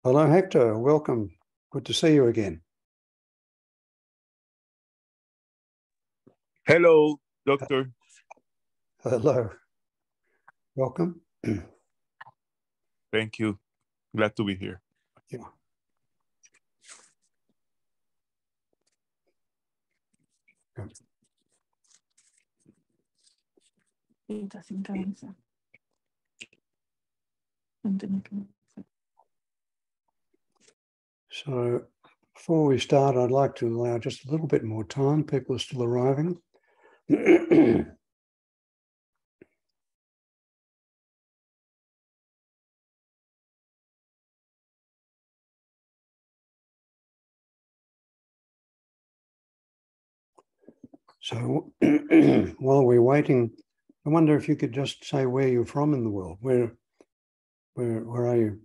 Hello, Hector. Welcome. Good to see you again. Hello, doctor. Hello. Welcome. Thank you. Glad to be here. Yeah. So before we start, I'd like to allow just a little bit more time. People are still arriving. So while we're waiting, I wonder if you could just say where you're from in the world. Where are you?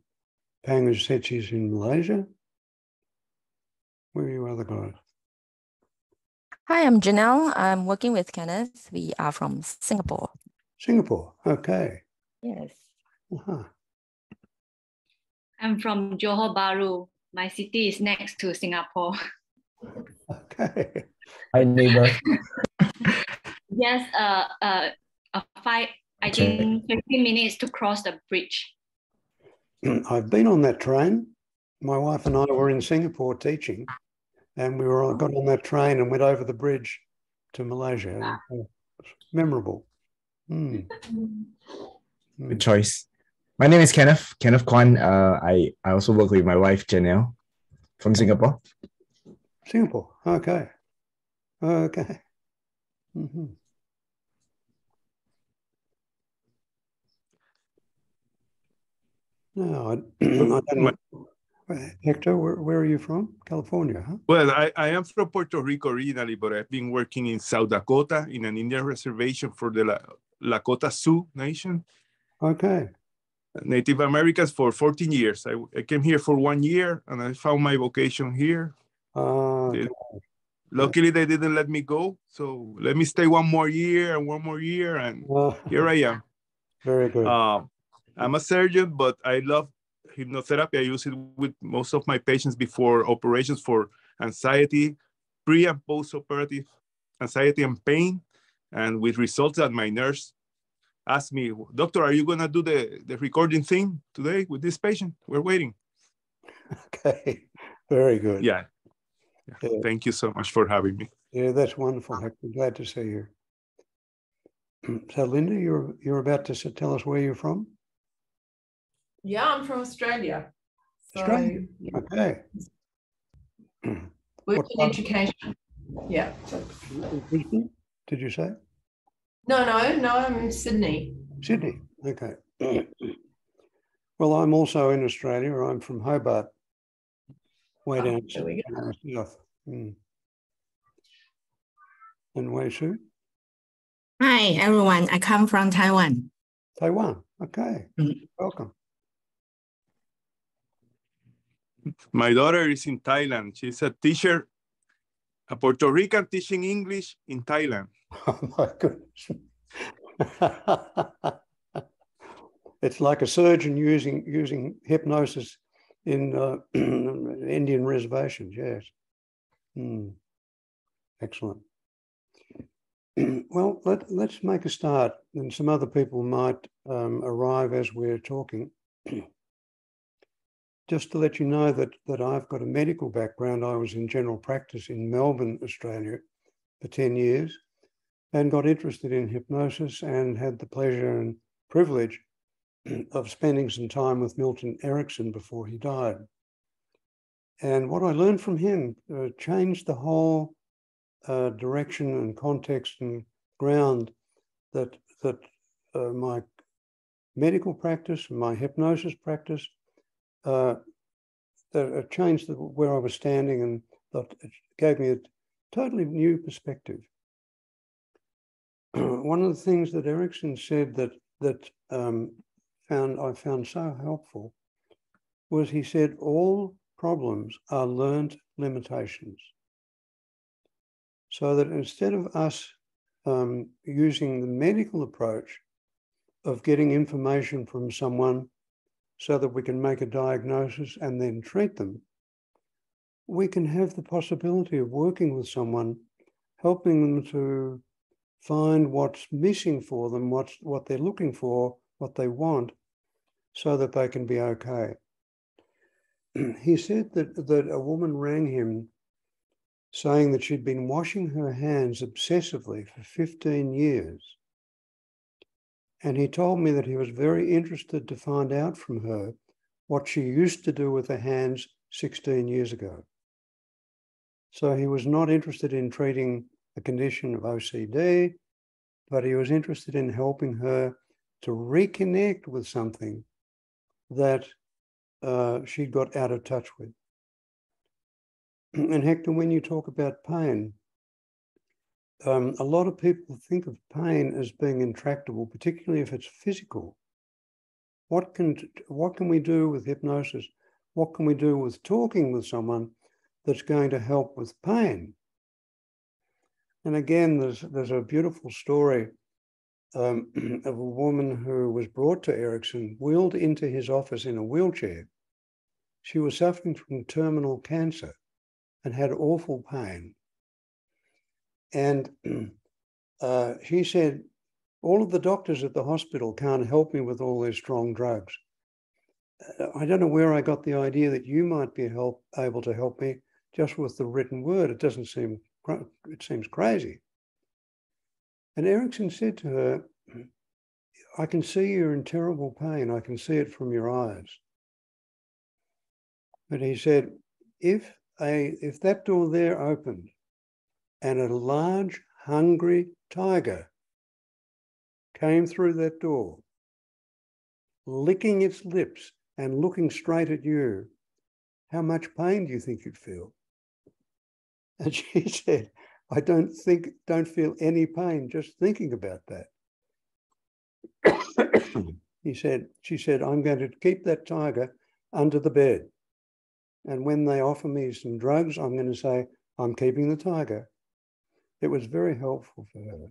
Pangus Setchi's in Malaysia? Where are you other guys? Hi, I'm Janelle. I'm working with Kenneth. We are from Singapore. Singapore, okay. Yes. Uh-huh. I'm from Johor Bahru. My city is next to Singapore. Okay. Hi, neighbor. Yes, I think 15 minutes to cross the bridge. I've been on that train. My wife and I were in Singapore teaching, and we got on that train and went over the bridge to Malaysia. Memorable. Good choice. My name is Kenneth Kwan. I also work with my wife, Janelle, from Singapore. Singapore, okay. Okay. Mm-hmm. No, I don't know. Hector, where are you from? California, huh? Well, I am from Puerto Rico originally, but I've been working in South Dakota in an Indian reservation for the Lakota Sioux Nation. Okay. Native Americans for 14 years. I came here for 1 year and I found my vocation here. Okay. Luckily, they didn't let me go. So let me stay 1 more year and 1 more year. And here I am. Very good. I'm a surgeon, but I love hypnotherapy. I use it with most of my patients before operations for anxiety, pre and post-operative anxiety and pain, and with results that my nurse asked me, "Doctor, are you going to do the recording thing today with this patient? We're waiting." Okay, very good. Yeah. Thank you so much for having me. Yeah, that's wonderful, Hector. Glad to see you. So, Linda, you're about to tell us where you're from? Yeah, I'm from Australia. So, Australia? Okay. Work in education. Yeah. Brisbane, did you say? No, I'm in Sydney. Sydney, okay. Well, I'm also in Australia. I'm from Hobart, way down south. And Wei Su? Hi, everyone. I come from Taiwan. Taiwan, okay. Welcome. My daughter is in Thailand. She's a teacher, a Puerto Rican teaching English in Thailand. Oh my goodness. It's like a surgeon using hypnosis in Indian reservations, yes. Excellent. Well, let's make a start, and some other people might arrive as we're talking. Just to let you know that I've got a medical background. I was in general practice in Melbourne, Australia for 10 years and got interested in hypnosis and had the pleasure and privilege of spending some time with Milton Erickson before he died. And what I learned from him changed the whole direction and context and ground that my medical practice, my hypnosis practice, that changed where I was standing, and that it gave me a totally new perspective. One of the things that Erickson said that I found so helpful was he said all problems are learned limitations. So that instead of us using the medical approach of getting information from someone so that we can make a diagnosis and then treat them, we can have the possibility of working with someone, helping them to find what's missing for them, what they're looking for, what they want, so that they can be okay. He said that a woman rang him saying that she'd been washing her hands obsessively for 15 years. And he told me that he was very interested to find out from her what she used to do with her hands 16 years ago. So he was not interested in treating a condition of OCD, but he was interested in helping her to reconnect with something that she got out of touch with. And Hector, when you talk about pain, a lot of people think of pain as being intractable, particularly if it's physical. What can we do with hypnosis? What can we do with talking with someone that's going to help with pain? And again, there's a beautiful story of a woman who was brought to Erickson, wheeled into his office in a wheelchair. She was suffering from terminal cancer and had awful pain. And she said, all of the doctors at the hospital can't help me with all their strong drugs. I don't know where I got the idea that you might be able to help me just with the written word. It seems crazy. And Erickson said to her, I can see you're in terrible pain. I can see it from your eyes. But he said, if that door there opened and a large, hungry tiger came through that door, licking its lips and looking straight at you, how much pain do you think you'd feel? And she said, I don't feel any pain just thinking about that. She said, I'm going to keep that tiger under the bed. And when they offer me some drugs, I'm going to say, I'm keeping the tiger. It was very helpful for her.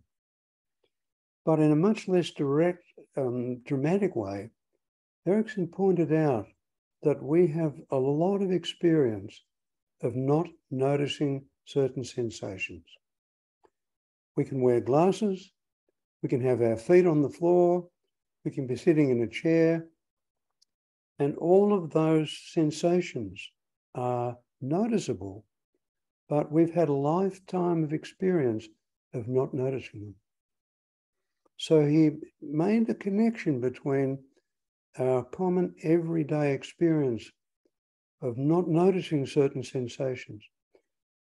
But in a much less direct, dramatic way, Erickson pointed out that we have a lot of experience of not noticing certain sensations. We can wear glasses, we can have our feet on the floor, we can be sitting in a chair, and all of those sensations are noticeable, but we've had a lifetime of experience of not noticing them. So he made the connection between our common everyday experience of not noticing certain sensations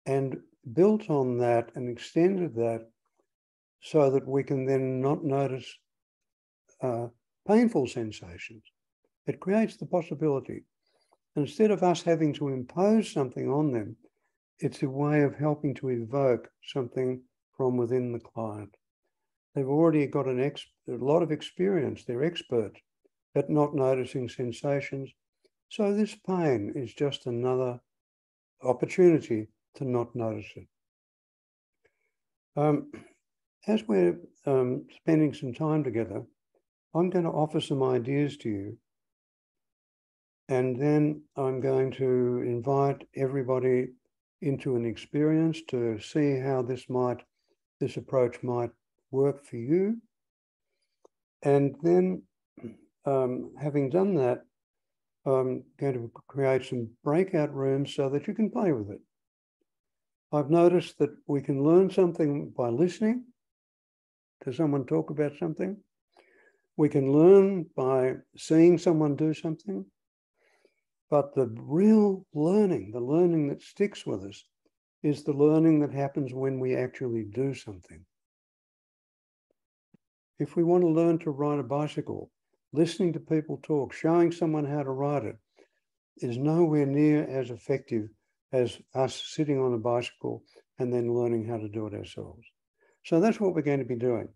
and built on that and extended that so that we can then not notice painful sensations. It creates the possibility. Instead of us having to impose something on them, it's a way of helping to evoke something from within the client. They've already got a lot of experience. They're experts at not noticing sensations. So this pain is just another opportunity to not notice it. As we're spending some time together, I'm going to offer some ideas to you. And then I'm going to invite everybody into an experience to see how this approach might work for you. And then having done that, I'm going to create some breakout rooms so that you can play with it. I've noticed that we can learn something by listening to someone talk about something. We can learn by seeing someone do something. But the real learning, the learning that sticks with us, is the learning that happens when we actually do something. If we want to learn to ride a bicycle, listening to people talk, showing someone how to ride it, is nowhere near as effective as us sitting on a bicycle and then learning how to do it ourselves. So that's what we're going to be doing.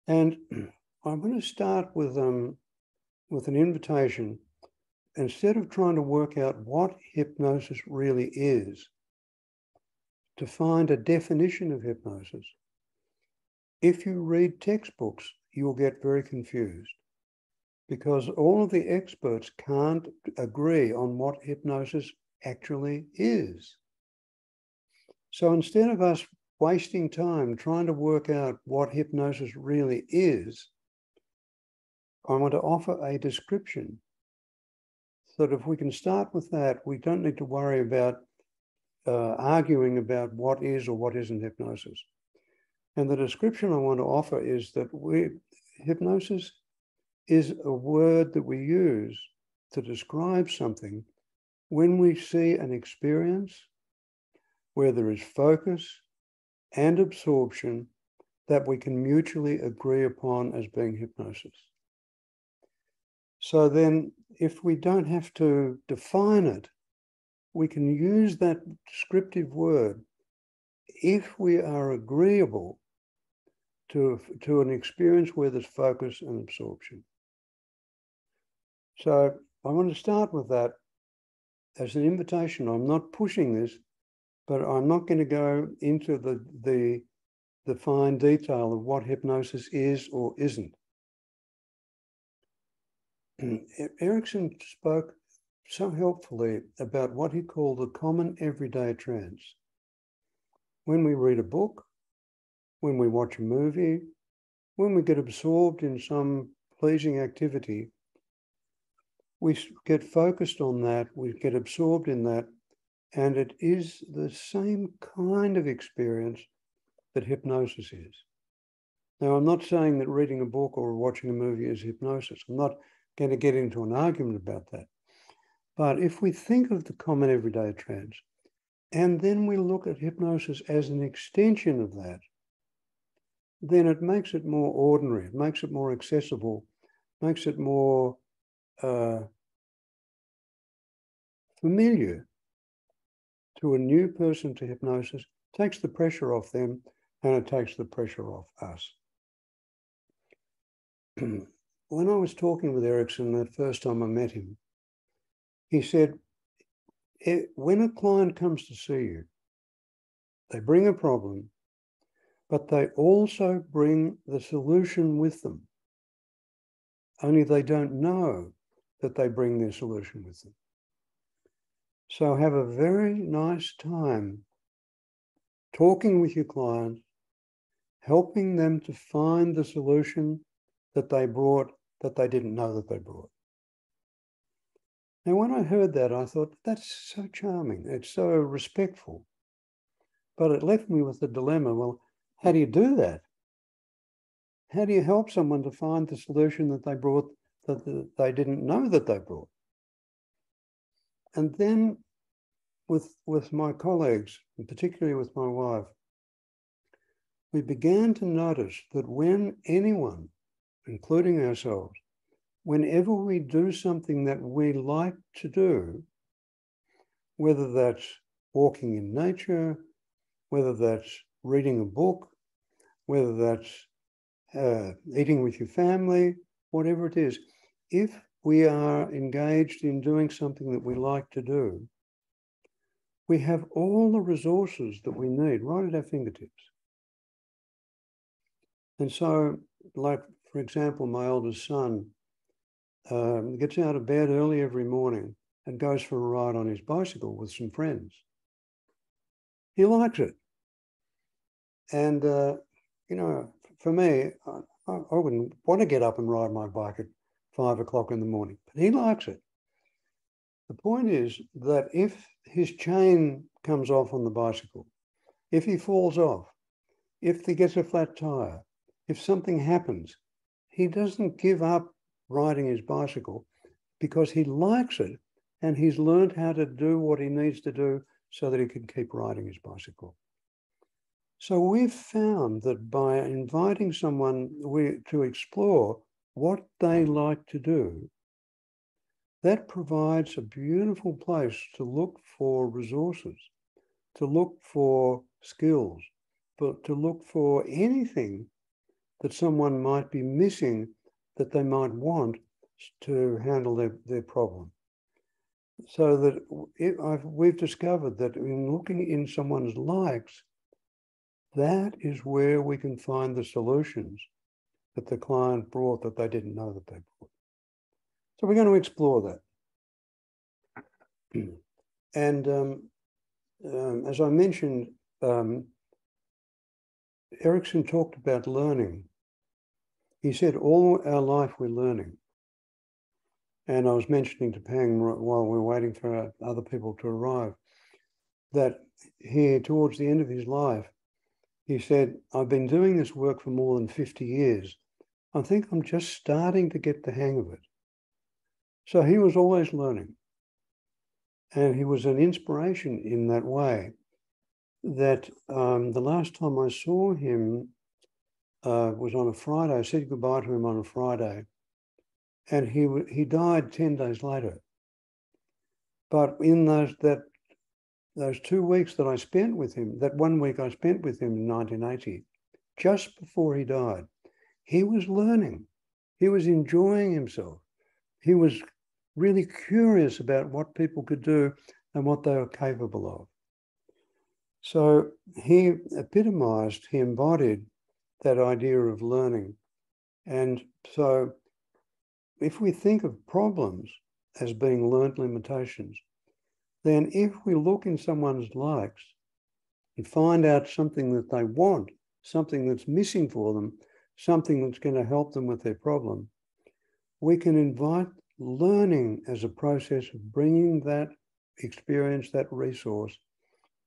And I'm going to start with an invitation. Instead of trying to work out what hypnosis really is, to find a definition of hypnosis. If you read textbooks, you'll get very confused. because all of the experts can't agree on what hypnosis actually is. So instead of us wasting time trying to work out what hypnosis really is, I want to offer a description so that if we can start with that, we don't need to worry about arguing about what is or what isn't hypnosis. And the description I want to offer is that hypnosis is a word that we use to describe something when we see an experience where there is focus and absorption that we can mutually agree upon as being hypnosis. So then, if we don't have to define it, we can use that descriptive word if we are agreeable to an experience where there's focus and absorption. So I want to start with that as an invitation. I'm not pushing this, but I'm not going to go into the fine detail of what hypnosis is or isn't. Erickson spoke so helpfully about what he called the common everyday trance. When we read a book, when we watch a movie, when we get absorbed in some pleasing activity, we get focused on that, we get absorbed in that, and it is the same kind of experience that hypnosis is. Now, I'm not saying that reading a book or watching a movie is hypnosis. I'm not going to get into an argument about that. But if we think of the common everyday trance, and then we look at hypnosis as an extension of that, then it makes it more ordinary, it makes it more accessible, makes it more familiar to a new person to hypnosis, takes the pressure off them, and it takes the pressure off us. When I was talking with Erickson that first time I met him, he said, when a client comes to see you, they bring a problem, but they also bring the solution with them. Only they don't know that they bring their solution with them. So have a very nice time talking with your client, helping them to find the solution that they brought that they didn't know that they brought. Now, when I heard that, I thought, that's so charming. It's so respectful. But it left me with the dilemma, well, how do you do that? How do you help someone to find the solution that they brought that they didn't know that they brought? And then with my colleagues, and particularly with my wife, we began to notice that when anyone, including ourselves, whenever we do something that we like to do, whether that's walking in nature, whether that's reading a book, whether that's eating with your family, whatever it is, if we are engaged in doing something that we like to do, we have all the resources that we need right at our fingertips. And so, like, for example, my oldest son gets out of bed early every morning and goes for a ride on his bicycle with some friends. He likes it. And, you know, for me, I wouldn't want to get up and ride my bike at 5 o'clock in the morning, but he likes it. The point is that if his chain comes off on the bicycle, if he falls off, if he gets a flat tire, if something happens, he doesn't give up riding his bicycle because he likes it and he's learned how to do what he needs to do so that he can keep riding his bicycle. So we've found that by inviting someone to explore what they like to do, that provides a beautiful place to look for resources, to look for skills, but to look for anything that someone might be missing that they might want to handle their problem. So that we've discovered that in looking in someone's likes, that is where we can find the solutions that the client brought that they didn't know that they brought. So we're going to explore that. And as I mentioned, Erickson talked about learning. He said all our life we're learning. And I was mentioning to Pang while we were waiting for other people to arrive, that here towards the end of his life, he said, I've been doing this work for more than 50 years. I think I'm just starting to get the hang of it. So he was always learning. And he was an inspiration in that way, that the last time I saw him was on a Friday. I said goodbye to him on a Friday, and he died 10 days later. But in those 2 weeks that I spent with him, that 1 week I spent with him in 1980, just before he died, he was learning. He was enjoying himself. He was really curious about what people could do and what they were capable of. So he epitomized, he embodied that idea of learning. And so if we think of problems as being learned limitations, then if we look in someone's likes and find out something that they want, something that's missing for them, something that's going to help them with their problem, we can invite learning as a process of bringing that experience, that resource,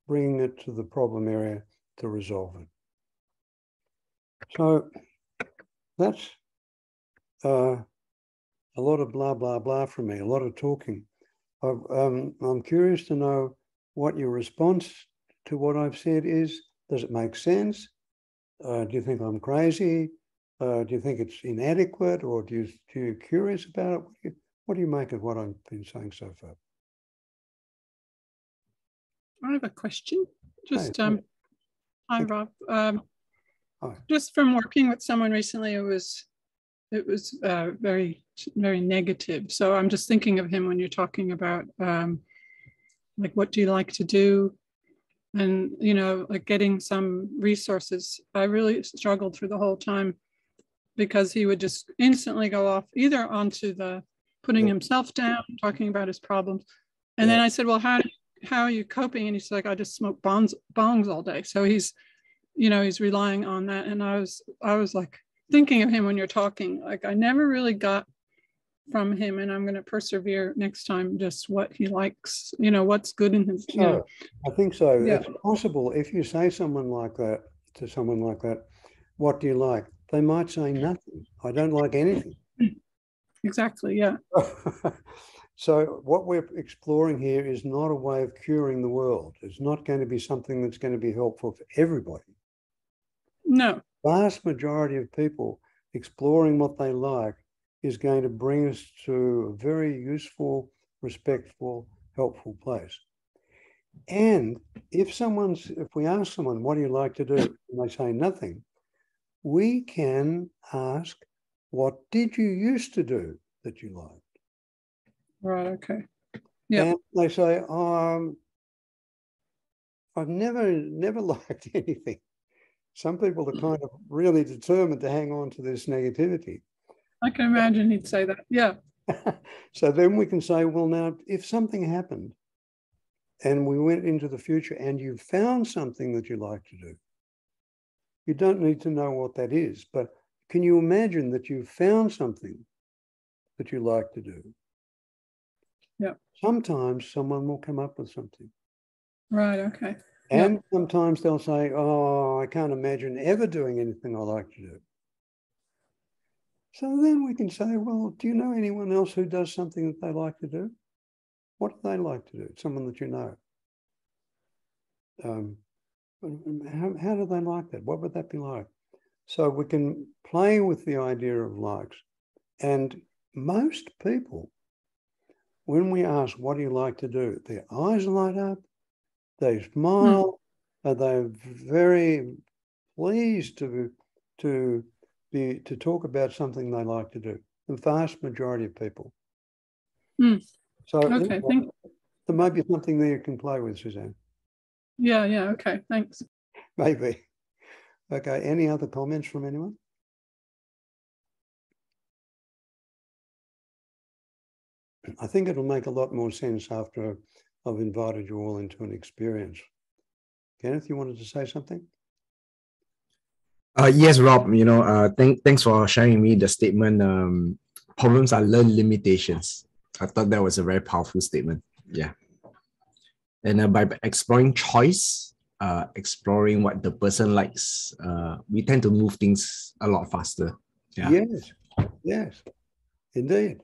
bringing it to the problem area to resolve it. So that's a lot of blah, blah, blah from me, a lot of talking. I'm curious to know what your response to what I've said is. Does it make sense? Do you think I'm crazy? Do you think it's inadequate, or do you curious about it? What do you make of what I've been saying so far? I have a question. Just Hey, hi, Rob. Hi. Just from working with someone recently, it was very, very negative. So I'm just thinking of him when you're talking about like, what do you like to do? And, you know, like getting some resources. I really struggled through the whole time because he would just instantly go off either onto the putting himself down, talking about his problems. And then I said, well, how are you coping? And he's like, I just smoke bongs all day. So he's, you know, he's relying on that. And I was like thinking of him when you're talking, like I never really got from him, and I'm going to persevere next time, just what he likes, you know, what's good in his, you know. I think so. Yeah. It's possible if you say someone like that to someone like that, what do you like? They might say nothing. I don't like anything. Exactly, yeah. So what we're exploring here is not a way of curing the world. It's not going to be something that's going to be helpful for everybody. No. Vast majority of people exploring what they like is going to bring us to a very useful, respectful, helpful place. And if we ask someone, what do you like to do? And they say nothing, we can ask, what did you used to do that you liked? Right, okay. Yeah. And they say, I've never liked anything. Some people are kind of really determined to hang on to this negativity. I can imagine he'd say that, yeah. So then we can say, well, now, if something happened and we went into the future and you found something that you like to do, you don't need to know what that is, but can you imagine that you found something that you like to do? Yeah. Sometimes someone will come up with something. Right, okay. And sometimes they'll say, oh, I can't imagine ever doing anything I like to do. So then we can say, well, do you know anyone else who does something that they like to do? What do they like to do? Someone that you know. How do they like that? What would that be like? So we can play with the idea of likes. And most people, when we ask, what do you like to do? Their eyes light up, they smile, and they're very pleased to talk about something they like to do. The vast majority of people. So okay, thank you. There might be something there you can play with, Suzanne. Yeah, okay, thanks. Maybe. Okay, any other comments from anyone? I think it'll make a lot more sense after I've invited you all into an experience. Kenneth, you wanted to say something? Yes, Rob, thanks for sharing me the statement. Problems are learned limitations. I thought that was a very powerful statement. Yeah. And by exploring choice, exploring what the person likes, we tend to move things a lot faster. Yeah. Yes, indeed.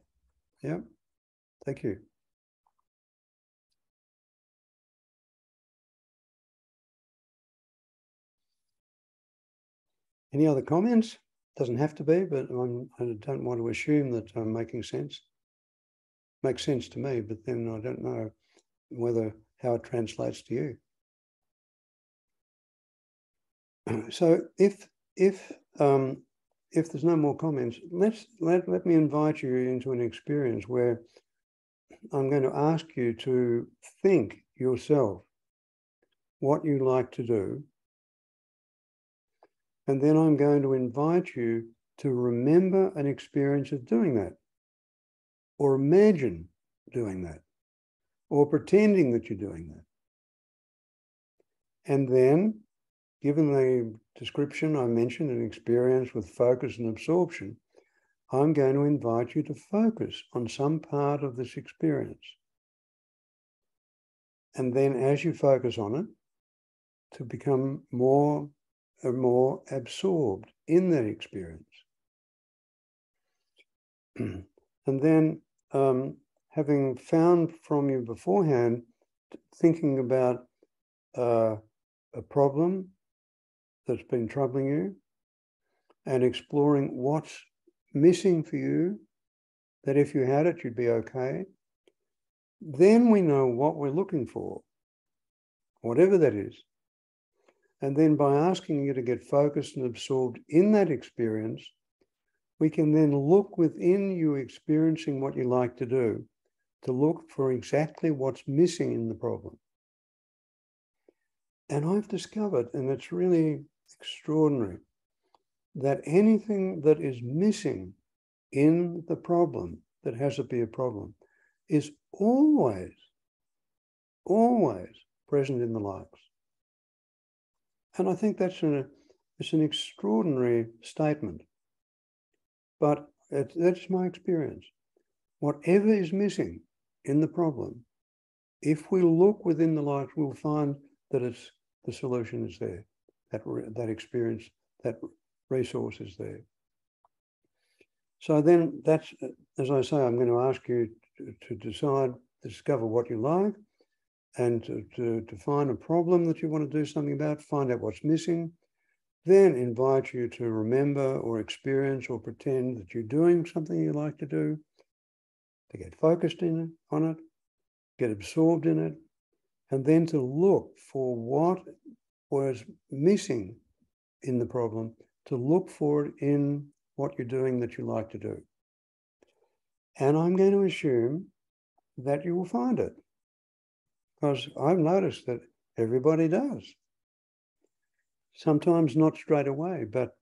Yeah. Thank you. Any other comments? Doesn't have to be, but I don't want to assume that I'm making sense. Makes sense to me, but then I don't know how it translates to you. So if there's no more comments, let me invite you into an experience where I'm going to ask you to think yourself what you like to do. And then I'm going to invite you to remember an experience of doing that, or imagine doing that, or pretending that you're doing that. And then, given the description I mentioned, an experience with focus and absorption, I'm going to invite you to focus on some part of this experience. And then as you focus on it, to become more and more absorbed in that experience. And then having found from you beforehand, thinking about a problem that's been troubling you and exploring what's missing for you, that if you had it, you'd be okay. Then we know what we're looking for, whatever that is. And then by asking you to get focused and absorbed in that experience, we can then look within you experiencing what you like to do, to look for exactly what's missing in the problem. And I've discovered, and it's really extraordinary, that anything that is missing in the problem, that has to be a problem, is always present in the likes. And I think it's an extraordinary statement, but that's my experience. Whatever is missing in the problem, if we look within the likes, we'll find that the solution is there, that experience, that resource is there. So then that's, as I say, I'm going to ask you to discover what you like, and to find a problem that you want to do something about, find out what's missing, then invite you to remember or experience or pretend that you're doing something you like to do, to get focused on it, get absorbed in it, and then to look for what was missing in the problem, to look for it in what you're doing that you like to do. And I'm going to assume that you will find it, because I've noticed that everybody does. Sometimes not straight away, but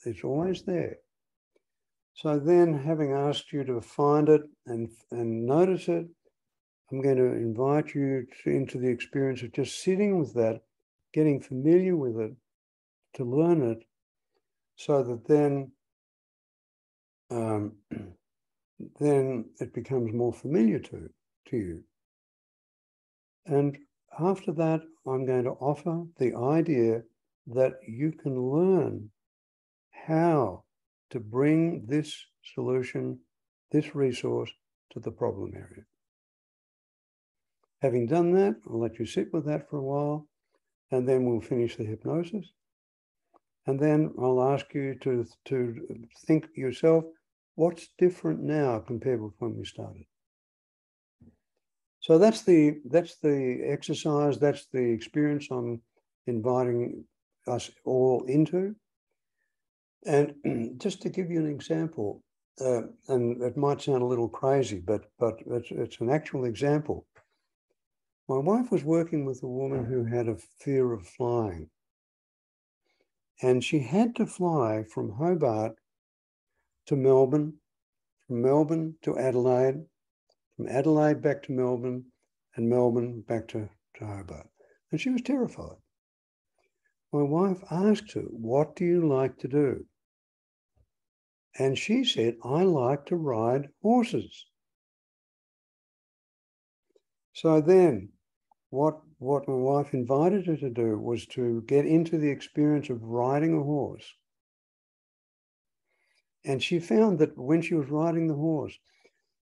it's always there. So then, having asked you to find it and notice it, I'm going to invite you into the experience of just sitting with that, getting familiar with it, to learn it, so that then it becomes more familiar to you. And after that, I'm going to offer the idea that you can learn how to bring this solution, this resource, to the problem area. Having done that, I'll let you sit with that for a while, and then we'll finish the hypnosis. And then I'll ask you to think yourself, what's different now compared with when we started? So that's the exercise, that's the experience I'm inviting us all into. And just to give you an example, and it might sound a little crazy, but it's an actual example. My wife was working with a woman who had a fear of flying. And she had to fly from Hobart to Melbourne, from Melbourne to Adelaide, from Adelaide back to Melbourne and Melbourne back to Hobart. And she was terrified. My wife asked her, what do you like to do? And she said, I like to ride horses. So then what my wife invited her to do was to get into the experience of riding a horse. And she found that when she was riding the horse,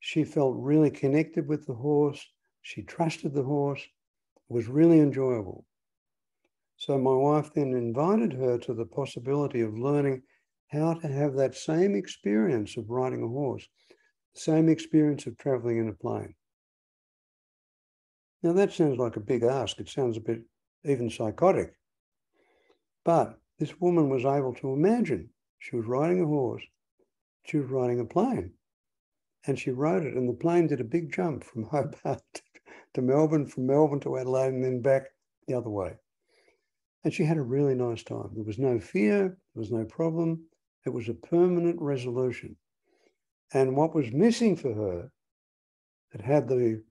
she felt really connected with the horse. She trusted the horse. It was really enjoyable. So my wife then invited her to the possibility of learning how to have that same experience of riding a horse, the same experience of traveling in a plane. Now that sounds like a big ask. It sounds a bit even psychotic. But this woman was able to imagine she was riding a horse, she was riding a plane, and she rode it, and the plane did a big jump from Hobart to Melbourne, from Melbourne to Adelaide, and then back the other way. And she had a really nice time. There was no fear, there was no problem. It was a permanent resolution. And what was missing for her, that had the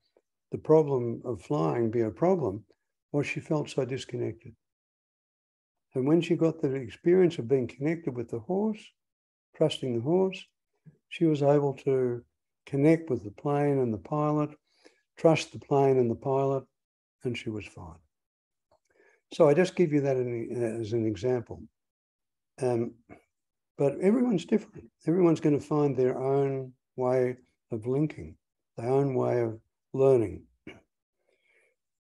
problem of flying be a problem, was she felt so disconnected. And when she got the experience of being connected with the horse, trusting the horse, she was able to connect with the plane and the pilot, trust the plane and the pilot, and she was fine. So I just give you that as an example. But everyone's different. Everyone's going to find their own way of linking, their own way of learning.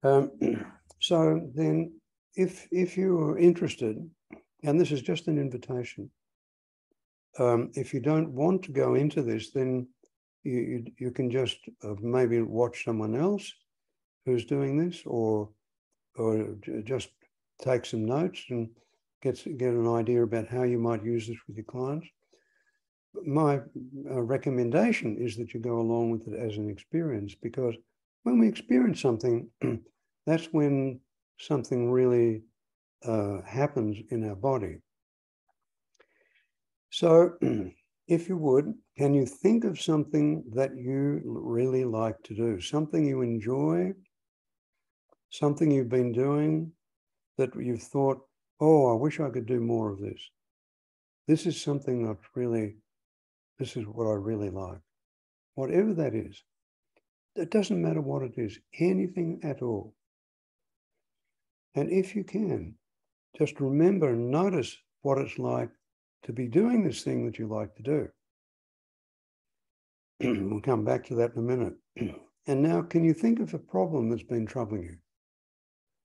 So then if you are interested, and this is just an invitation, if you don't want to go into this, then you can just maybe watch someone else who's doing this, or just take some notes and get an idea about how you might use this with your clients. My recommendation is that you go along with it as an experience, because when we experience something, that's when something really happens in our body. So if you would, can you think of something that you really like to do, something you enjoy, something you've been doing that you've thought, oh, I wish I could do more of this. This is something that really, this is what I really like. Whatever that is, it doesn't matter what it is, anything at all. And if you can, just remember and notice what it's like to be doing this thing that you like to do. We'll come back to that in a minute. And now, can you think of a problem that's been troubling you?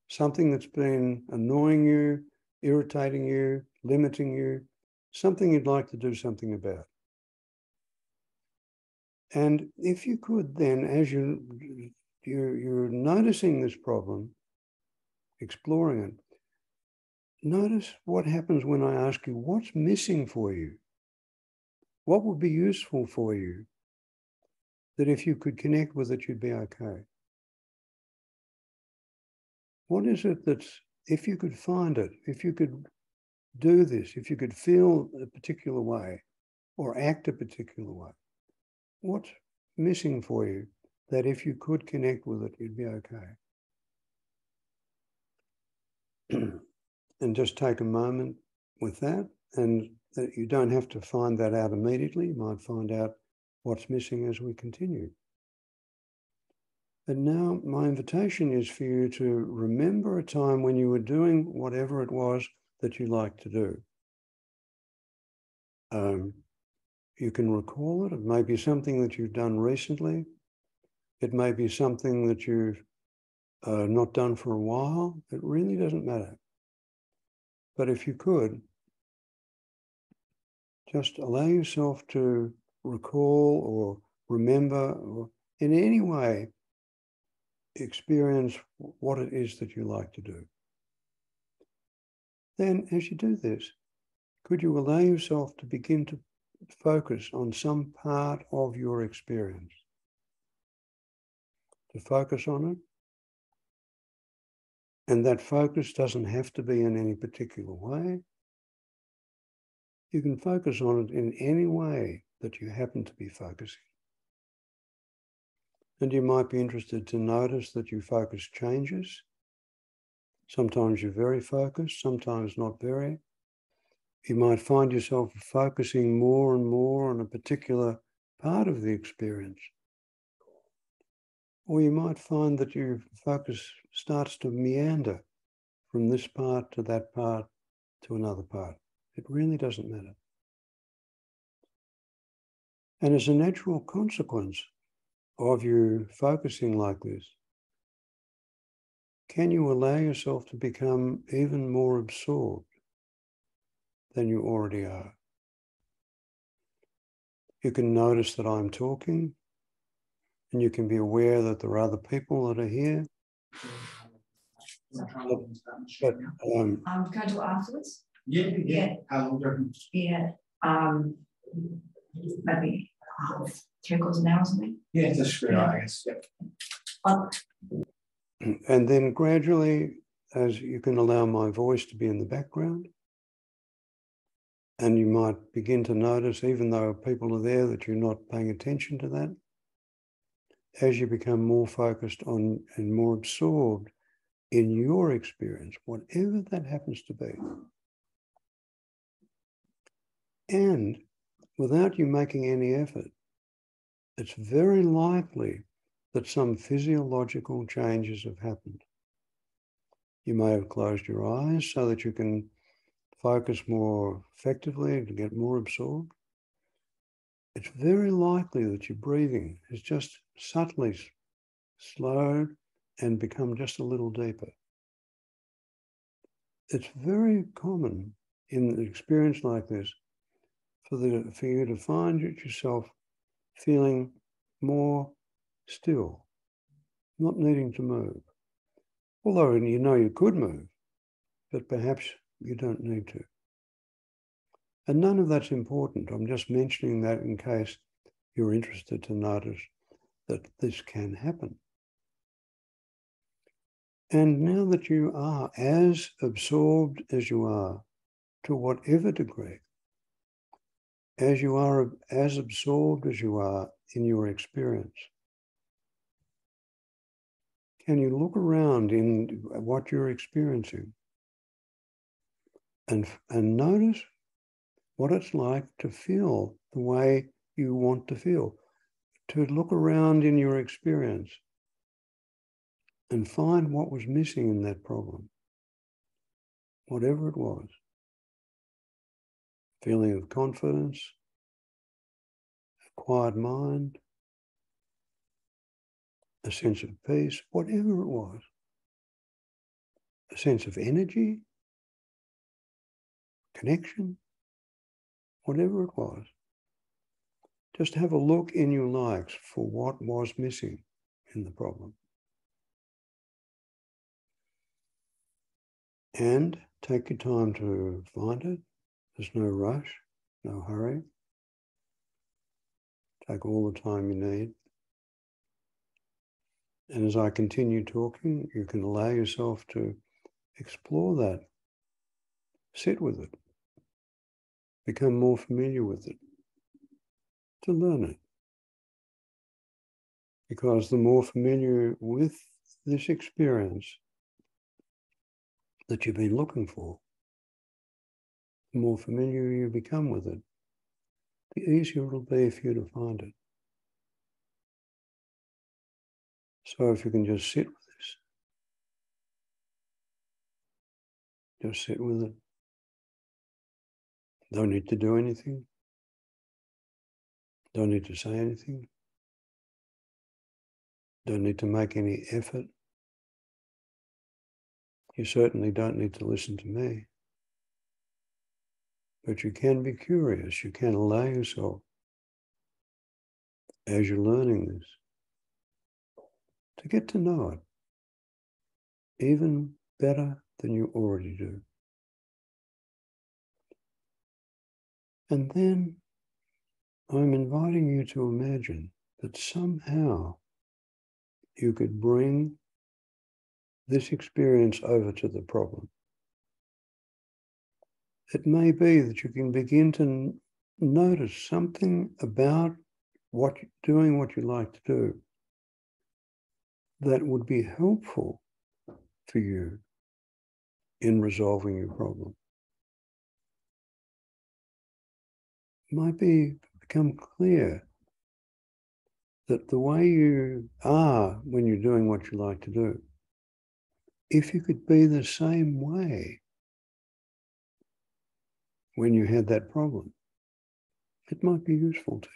Something that's been annoying you, irritating you, limiting you, something you'd like to do something about. And if you could then, as you're noticing this problem, exploring it, notice what happens when I ask you, what's missing for you? What would be useful for you that if you could connect with it, you'd be okay? What is it that's, if you could find it, if you could do this, if you could feel a particular way or act a particular way, what's missing for you that if you could connect with it, you'd be okay? And just take a moment with that, and that you don't have to find that out immediately. You might find out what's missing as we continue. And now my invitation is for you to remember a time when you were doing whatever it was that you like to do. You can recall it. It may be something that you've done recently. It may be something that you've not done for a while. It really doesn't matter. But if you could, just allow yourself to recall or remember, or in any way experience what it is that you like to do. Then as you do this, could you allow yourself to begin to focus on some part of your experience? To focus on it. And that focus doesn't have to be in any particular way. You can focus on it in any way that you happen to be focusing. And you might be interested to notice that your focus changes. Sometimes you're very focused, sometimes not very. You might find yourself focusing more and more on a particular part of the experience. Or you might find that your focus starts to meander from this part to that part to another part. It really doesn't matter. And as a natural consequence of you focusing like this, can you allow yourself to become even more absorbed than you already are? You can notice that I'm talking, and you can be aware that there are other people that are here. But, can I do afterwards? Yeah. How long? Yeah. Maybe 3/4 an hour or something. Yeah, that's great, I guess. Yeah. And then gradually, as you can allow my voice to be in the background, and you might begin to notice, even though people are there, that you're not paying attention to that. As you become more focused on and more absorbed in your experience, whatever that happens to be, and without you making any effort, it's very likely that some physiological changes have happened. You may have closed your eyes so that you can focus more effectively to get more absorbed. It's very likely that your breathing has just subtly slowed and become just a little deeper. It's very common in an experience like this for you to find yourself feeling more still, not needing to move. Although you know you could move, but perhaps you don't need to. And none of that's important. I'm just mentioning that in case you're interested to notice that this can happen. And now that you are as absorbed as you are, to whatever degree, as you are as absorbed as you are in your experience, can you look around in what you're experiencing and notice what it's like to feel the way you want to feel, to look around in your experience and find what was missing in that problem, whatever it was. Feeling of confidence, a quiet mind, a sense of peace, whatever it was, a sense of energy, connection, whatever it was. Just have a look in your likes for what was missing in the problem. And take your time to find it. There's no rush, no hurry. Take all the time you need. And as I continue talking, you can allow yourself to explore that. Sit with it. Become more familiar with it. To learn it. Because the more familiar with this experience that you've been looking for, the more familiar you become with it, the easier it'll be for you to find it. So if you can just sit with this, just sit with it. Don't need to do anything. Don't need to say anything. Don't need to make any effort. You certainly don't need to listen to me. But you can be curious. You can allow yourself, as you're learning this, to get to know it even better than you already do. And then I'm inviting you to imagine that somehow you could bring this experience over to the problem. It may be that you can begin to notice something about what you like to do that would be helpful for you in resolving your problem. It might become clear that the way you are when you're doing what you like to do, if you could be the same way when you had that problem, it might be useful to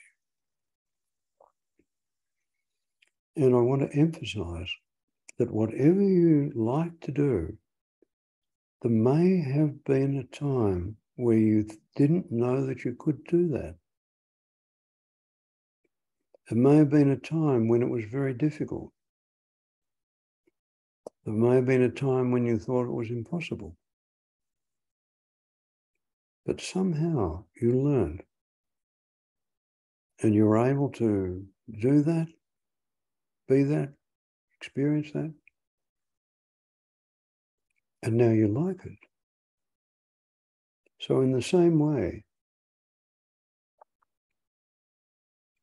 you. And I want to emphasize that whatever you like to do, there may have been a time where you didn't know that you could do that. There may have been a time when it was very difficult. There may have been a time when you thought it was impossible. But somehow you learned and you were able to do that, be that, experience that, and now you like it. So in the same way,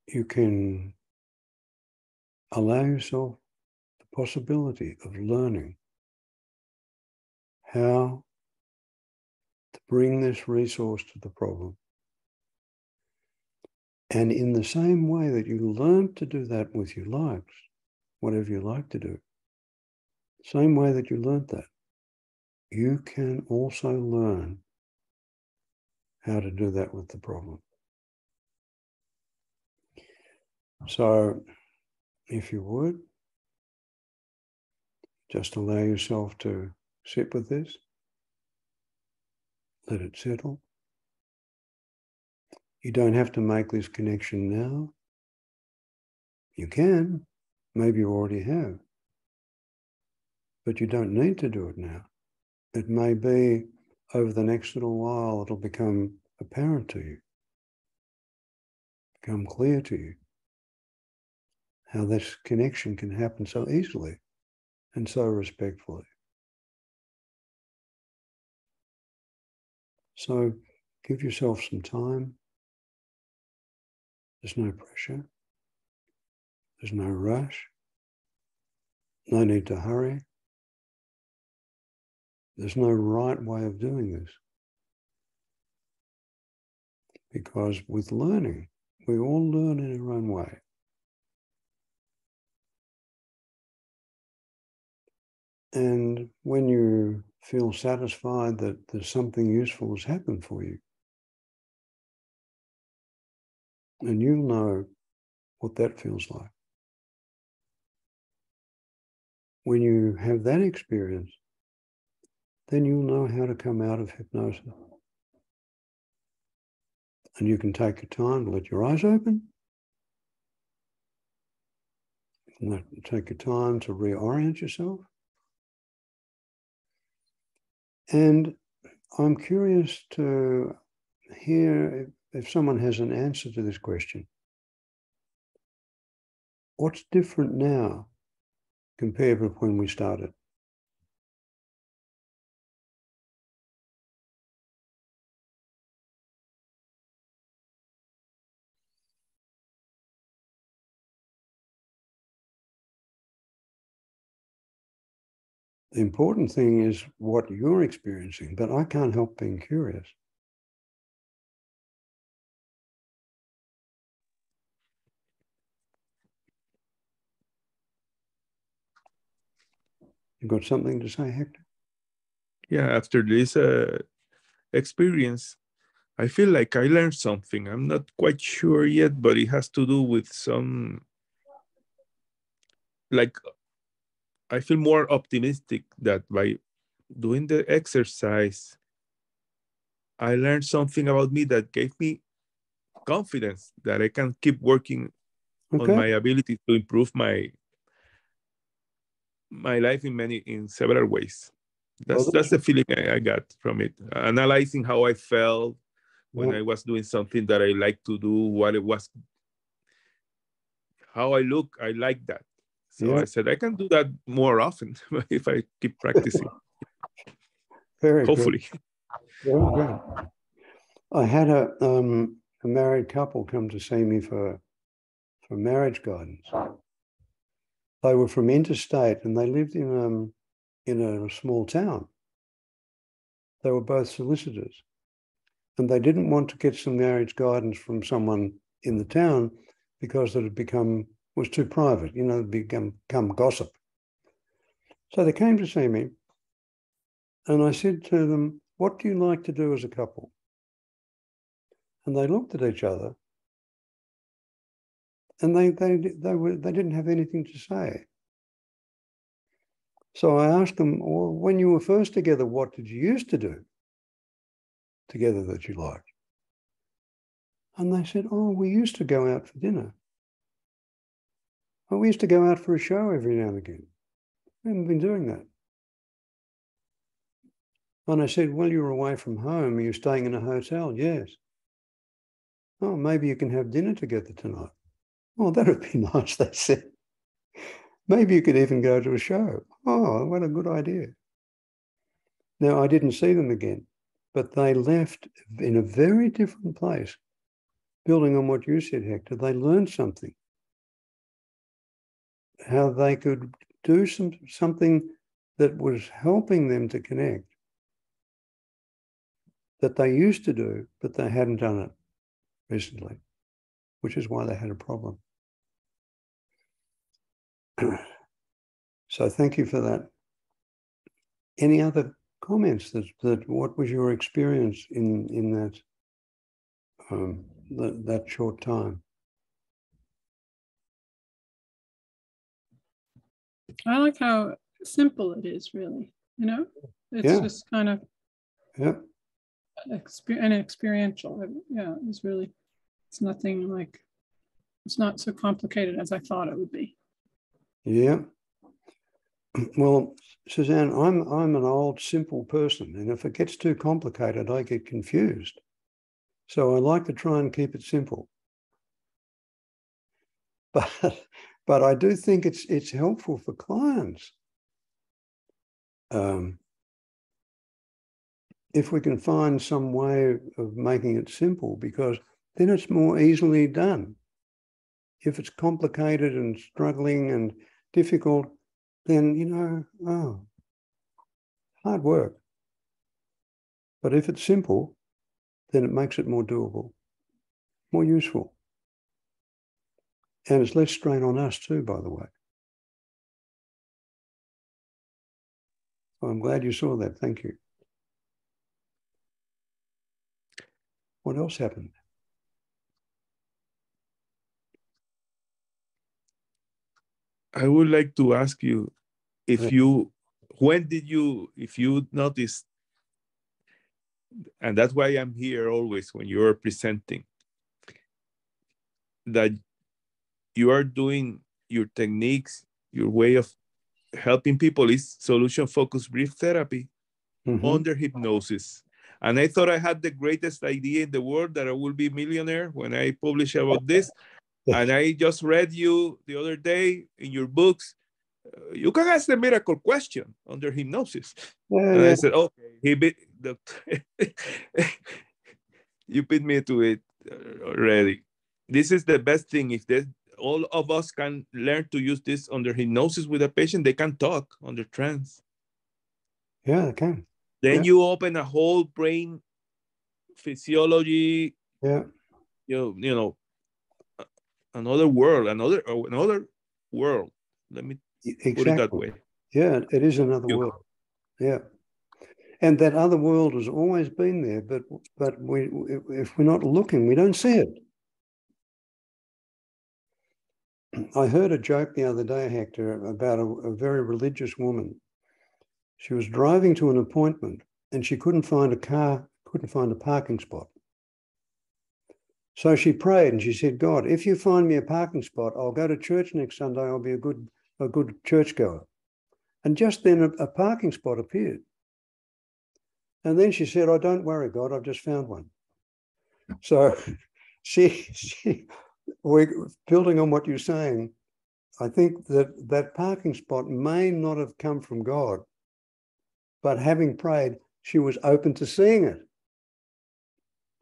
you can allow yourself the possibility of learning how to bring this resource to the problem. And in the same way that you learn to do that with your likes, whatever you like to do, same way that you learned that, you can also learn how to do that with the problem. So, if you would, just allow yourself to sit with this, let it settle. You don't have to make this connection now. You can, maybe you already have, but you don't need to do it now. It may be over the next little while, it'll become apparent to you, become clear to you how this connection can happen so easily and so respectfully. So give yourself some time. There's no pressure. There's no rush. No need to hurry. There's no right way of doing this. Because with learning, we all learn in our own way. And when you feel satisfied that there's something useful has happened for you, and you'll know what that feels like. When you have that experience, then you'll know how to come out of hypnosis. And you can take your time to let your eyes open. You can take your time to reorient yourself. And I'm curious to hear if someone has an answer to this question. What's different now compared with when we started? The important thing is what you're experiencing, but I can't help being curious. You got something to say, Hector? Yeah, after this experience, I feel like I learned something. I'm not quite sure yet, but it has to do with some, like, I feel more optimistic that by doing the exercise, I learned something about me that gave me confidence that I can keep working on my ability to improve my life in several ways. That's the feeling I got from it. Analyzing how I felt when I was doing something that I like to do, what it was, how I look, I like that. So I said, I can do that more often if I keep practicing. Hopefully. Very good. I had a married couple come to see me for marriage guidance. They were from interstate and they lived in a small town. They were both solicitors. And they didn't want to get some marriage guidance from someone in the town because it had was too private, it become gossip. So they came to see me and I said to them, what do you like to do as a couple? And they looked at each other and they didn't have anything to say. So I asked them, well, when you were first together, what did you used to do together that you liked? And they said, oh, we used to go out for dinner. Oh, we used to go out for a show every now and again. We haven't been doing that. And I said, well, you're away from home. Are you staying in a hotel? Yes. Oh, maybe you can have dinner together tonight. Oh, that would be nice, they said. Maybe you could even go to a show. Oh, what a good idea. Now, I didn't see them again, but they left in a very different place. Building on what you said, Hector, they learned something. How they could do something that was helping them to connect, that they used to do, but they hadn't done it recently, which is why they had a problem. So thank you for that. Any other comments that what was your experience in that short time? I like how simple it is, really. It's just kind of experiential. Yeah, it's nothing like, it's not so complicated as I thought it would be. Yeah. Well, Suzanne, I'm an old, simple person, and if it gets too complicated, I get confused. So I like to try and keep it simple. But I do think it's helpful for clients. If we can find some way of making it simple, because then it's more easily done. If it's complicated and struggling and difficult, then, hard work. But if it's simple, then it makes it more doable, more useful. And it's less strain on us too, by the way. So I'm glad you saw that. Thank you. What else happened? I would like to ask you if you noticed, and that's why I'm here always when you're presenting, that you are doing your techniques, your way of helping people is solution-focused brief therapy under hypnosis. And I thought I had the greatest idea in the world, that I will be a millionaire when I publish about this. And I just read you the other day in your books, you can ask the miracle question under hypnosis. And I said, okay, you beat me to it already. This is the best thing. If all of us can learn to use this under hypnosis with a patient, they can talk under trance. Yeah, they can. Then you open a whole brain physiology, another world, another world. Let me put it that way. Yeah, it is another world. Yeah. And that other world has always been there, but if we're not looking, we don't see it. I heard a joke the other day, Hector, about a very religious woman. She was driving to an appointment and she couldn't find a car, couldn't find a parking spot. So she prayed and she said, God, if you find me a parking spot, I'll go to church next Sunday. I'll be a good churchgoer. And just then a parking spot appeared. And then she said, oh, don't worry, God, I've just found one. So we're building on what you're saying. I think that parking spot may not have come from God, but having prayed, she was open to seeing it.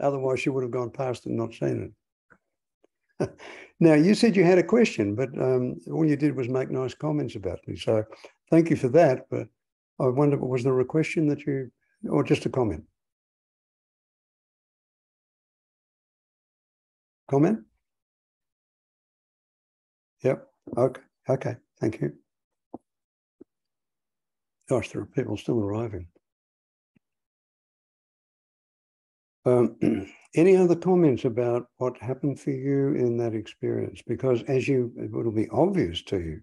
Otherwise, she would have gone past and not seen it. Now, you said you had a question, but all you did was make nice comments about me. So thank you for that. But I wonder, was there a question that you, or just a comment? Comment? Yep. Okay. Okay. Thank you. Gosh, there are people still arriving. Any other comments about what happened for you in that experience? Because as you, it will be obvious to you,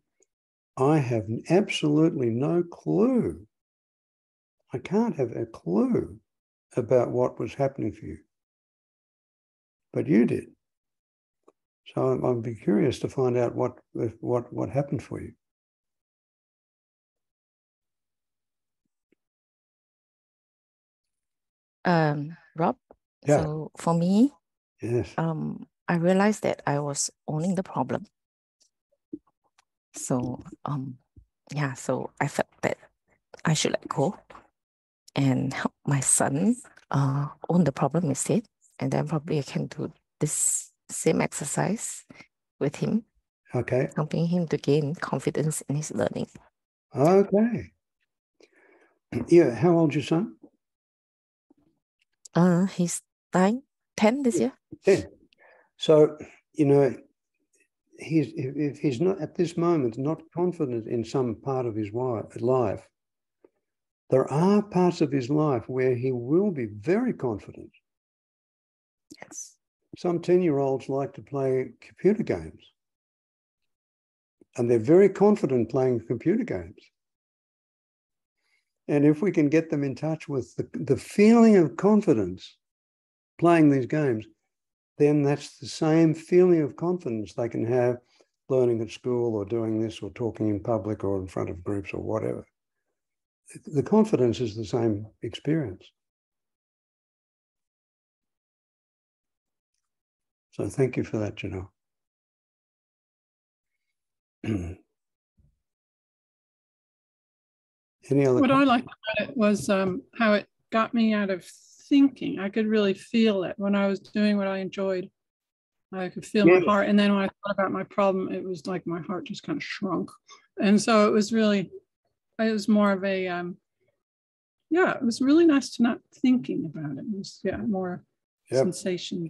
I have absolutely no clue. I can't have a clue about what was happening for you, but you did. So I'd be curious to find out what happened for you. Rob, Yeah. so for me, Yes. I realized that I was owning the problem. So yeah, so I felt that I should let go and help my son own the problem instead. And then probably I can do this same exercise with him. Okay. Helping him to gain confidence in his learning. Okay. Yeah. How old's your son? He's 10 this year. 10. So, you know, if he's not at this moment not confident in some part of his life, there are parts of his life where he will be very confident. Yes. Some 10-year-olds like to play computer games, and they're very confident playing computer games. And if we can get them in touch with the feeling of confidence playing these games, then that's the same feeling of confidence they can have learning at school or doing this or talking in public or in front of groups or whatever. The confidence is the same experience. So thank you for that, Janelle. Any other? What I liked about it was how it got me out of thinking. I could really feel it when I was doing what I enjoyed. I could feel my heart. And then when I thought about my problem, it was like my heart just kind of shrunk. And so it was more of a, yeah, it was really nice to not thinking about it. It was, yeah, more sensation.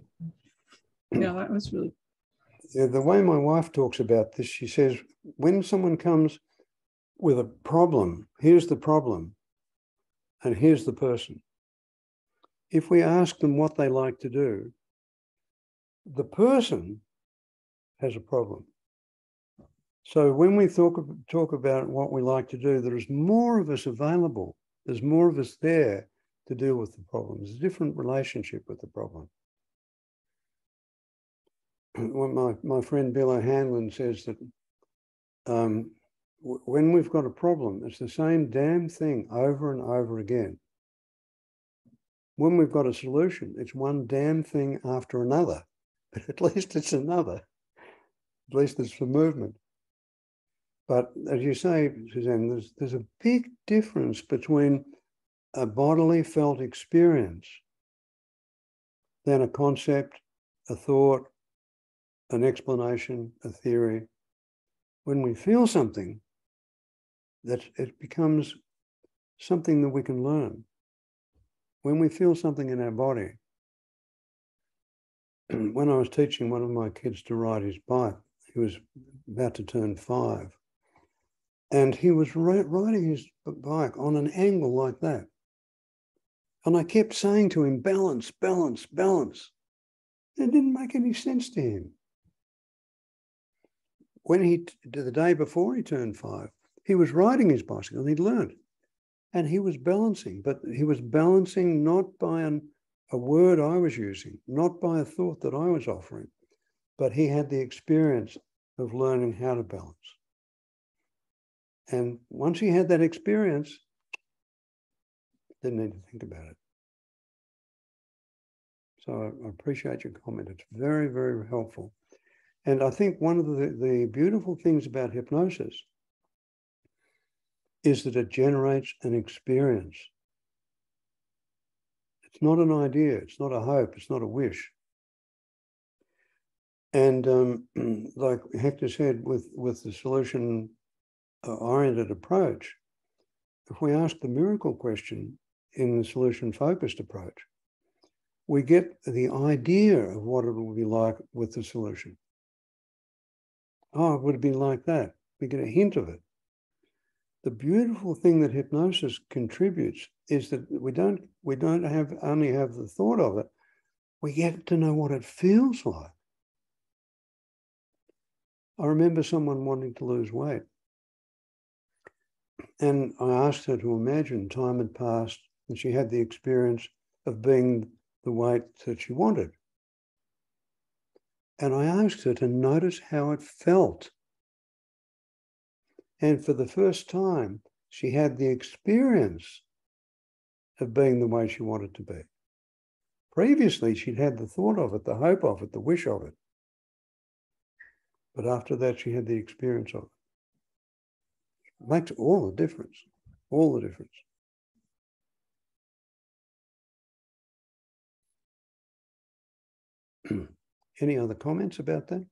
Yeah, that was really. Yeah, the way my wife talks about this, she says, when someone comes with a problem, here's the problem, and here's the person. If we ask them what they like to do, the person has a problem. So when we talk about what we like to do, there is more of us available. There's more of us there to deal with the problem. There's a different relationship with the problem. When my friend Bill O'Hanlon says that when we've got a problem, it's the same damn thing over and over again. When we've got a solution, it's one damn thing after another, but at least it's another. At least it's for movement. But as you say, Suzanne, there's a big difference between a bodily felt experience than a concept, a thought, an explanation, a theory. When we feel something, that it becomes something that we can learn. When we feel something in our body, when I was teaching one of my kids to ride his bike, he was about to turn 5, and he was riding his bike on an angle like that. And I kept saying to him, balance, balance, balance. It didn't make any sense to him. When the day before he turned 5, he was riding his bicycle, he'd learned, and he was balancing, but he was balancing not by a word I was using, not by a thought that I was offering, but he had the experience of learning how to balance. And once he had that experience, didn't need to think about it. So I appreciate your comment. It's very, very helpful. And I think one of the beautiful things about hypnosis is that it generates an experience. It's not an idea, it's not a hope, it's not a wish. And like Hector said, with the solution-oriented approach, if we ask the miracle question in the solution-focused approach, we get the idea of what it will be like with the solution. Oh, it would be like that. We get a hint of it. The beautiful thing that hypnosis contributes is that we don't only have the thought of it, we get to know what it feels like. I remember someone wanting to lose weight. And I asked her to imagine time had passed and she had the experience of being the weight that she wanted. And I asked her to notice how it felt. And for the first time, she had the experience of being the way she wanted to be. Previously, she'd had the thought of it, the hope of it, the wish of it. But after that, she had the experience of it. It makes all the difference, all the difference. Any other comments about that?